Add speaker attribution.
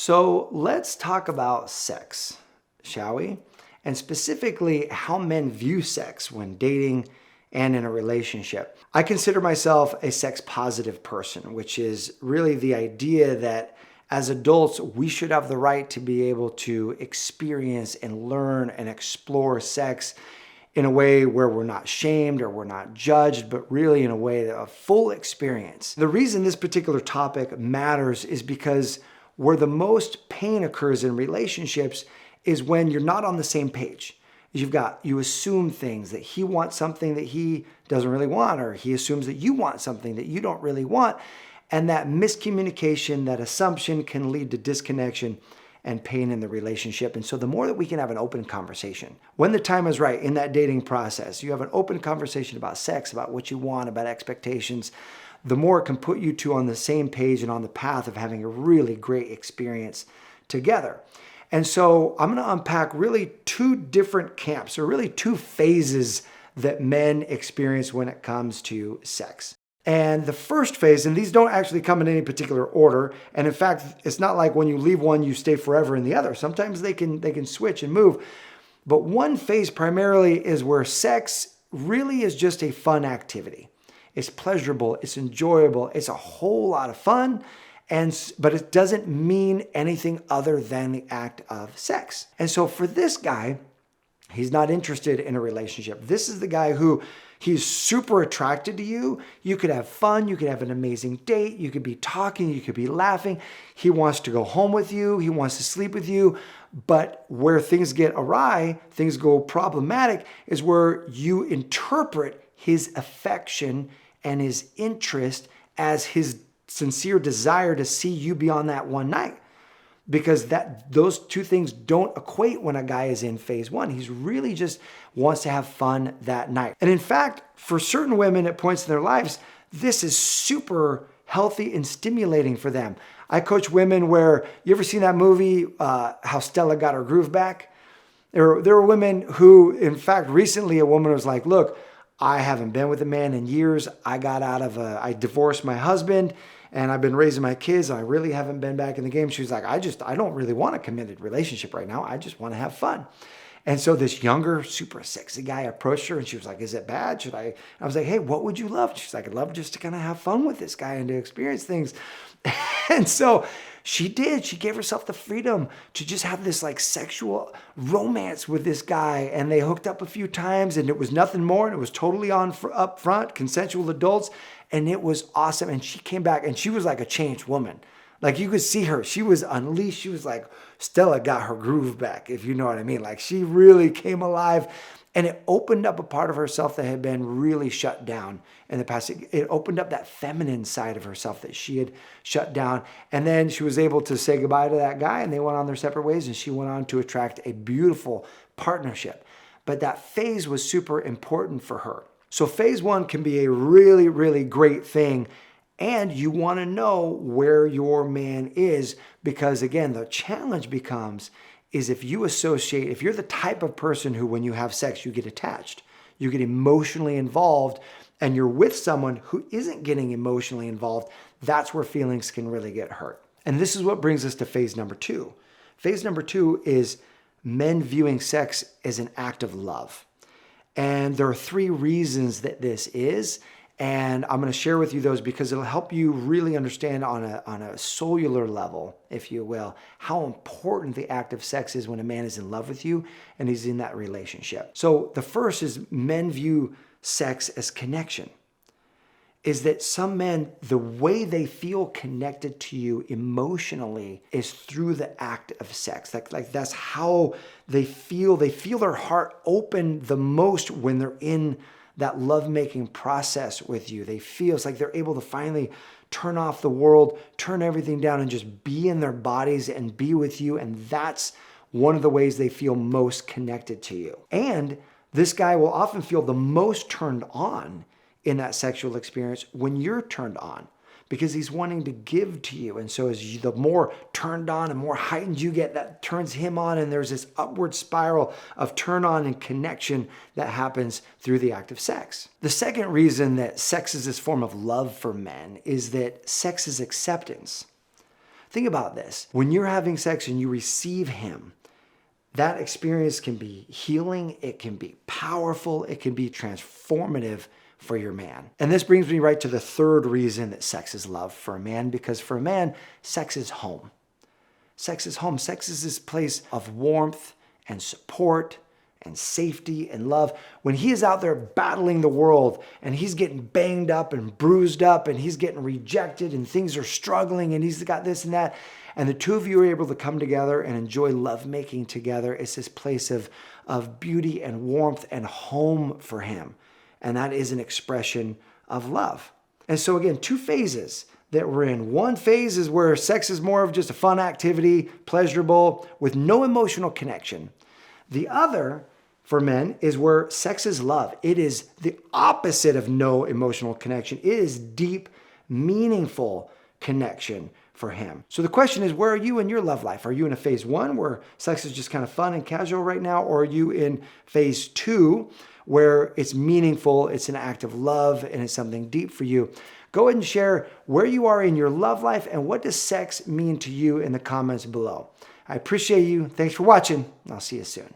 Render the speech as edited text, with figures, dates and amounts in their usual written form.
Speaker 1: So let's talk about sex, shall we? And specifically how men view sex when dating and in a relationship. I consider myself a sex positive person, which is really the idea that as adults, we should have the right to be able to experience and learn and explore sex in a way where we're not shamed or we're not judged, but really in a way that a full experience. The reason this particular topic matters is because where the most pain occurs in relationships is when you're not on the same page. You assume things, that he wants something that he doesn't really want, or he assumes that you want something that you don't really want. And that miscommunication, that assumption can lead to disconnection and pain in the relationship. And so the more that we can have an open conversation, when the time is right in that dating process, you have an open conversation about sex, about what you want, about expectations, the more it can put you two on the same page and on the path of having a really great experience together. And so I'm going to unpack really two different camps, or really two phases that men experience when it comes to sex. And the first phase, and these don't actually come in any particular order. And in fact, it's not like when you leave one, you stay forever in the other. Sometimes they can switch and move. But one phase primarily is where sex really is just a fun activity. It's pleasurable, it's enjoyable, it's a whole lot of fun. But it doesn't mean anything other than the act of sex. And so for this guy, he's not interested in a relationship. This is the guy who he's super attracted to you. You could have fun. You could have an amazing date. You could be talking. You could be laughing. He wants to go home with you. He wants to sleep with you. But where things get awry, things go problematic, is where you interpret his affection and his interest as his sincere desire to see you beyond that one night. Because those two things don't equate when a guy is in phase one. He's really just wants to have fun that night. And in fact, for certain women at points in their lives, this is super healthy and stimulating for them. I coach women where, you ever seen that movie, How Stella Got Her Groove Back? There were women who, in fact, recently a woman was like, look, I haven't been with a man in years. I divorced my husband and I've been raising my kids. I really haven't been back in the game. She was like, I don't really want a committed relationship right now. I just want to have fun. And so this younger, super sexy guy approached her and she was like, is it bad? I was like, hey, what would you love? She's like, I'd love just to kind of have fun with this guy and to experience things. And so she did. She gave herself the freedom to just have this like sexual romance with this guy. And they hooked up a few times and it was nothing more. And it was totally up front, consensual adults. And it was awesome. And she came back and she was like a changed woman. Like you could see her. She was unleashed. She was like, Stella got her groove back, if you know what I mean. Like she really came alive. And it opened up a part of herself that had been really shut down in the past. It opened up that feminine side of herself that she had shut down. And then she was able to say goodbye to that guy and they went on their separate ways and she went on to attract a beautiful partnership. But that phase was super important for her. So phase one can be a really, really great thing. And you want to know where your man is because, again, the challenge becomes is if you're the type of person who, when you have sex, you get attached, you get emotionally involved, and you're with someone who isn't getting emotionally involved, that's where feelings can really get hurt. And this is what brings us to phase number two. Phase number two is men viewing sex as an act of love. And there are three reasons that this is. And I'm going to share with you those because it'll help you really understand on a cellular level, if you will, how important the act of sex is when a man is in love with you and he's in that relationship. So the first is men view sex as connection. Is that some men, the way they feel connected to you emotionally is through the act of sex. Like that's how they feel. They feel their heart open the most when they're in that lovemaking process with you. They feel it's like they're able to finally turn off the world, turn everything down and just be in their bodies and be with you. And that's one of the ways they feel most connected to you. And this guy will often feel the most turned on in that sexual experience when you're turned on because he's wanting to give to you. And so the more turned on and more heightened you get, that turns him on. And there's this upward spiral of turn on and connection that happens through the act of sex. The second reason that sex is this form of love for men is that sex is acceptance. Think about this. When you're having sex and you receive him, that experience can be healing, it can be powerful, it can be transformative for your man. And this brings me right to the third reason that sex is love for a man, because for a man, sex is home. Sex is home. Sex is this place of warmth and support and safety and love. When he is out there battling the world and he's getting banged up and bruised up and he's getting rejected and things are struggling and he's got this and that, and the two of you are able to come together and enjoy lovemaking together, it's this place of beauty and warmth and home for him. And that is an expression of love. And so again, two phases that we're in. One phase is where sex is more of just a fun activity, pleasurable, with no emotional connection. The other, for men, is where sex is love. It is the opposite of no emotional connection. It is deep, meaningful connection for him. So the question is, where are you in your love life? Are you in a phase one where sex is just kind of fun and casual right now? Or are you in phase two where it's meaningful, it's an act of love, and it's something deep for you? Go ahead and share where you are in your love life and what does sex mean to you in the comments below. I appreciate you. Thanks for watching. I'll see you soon.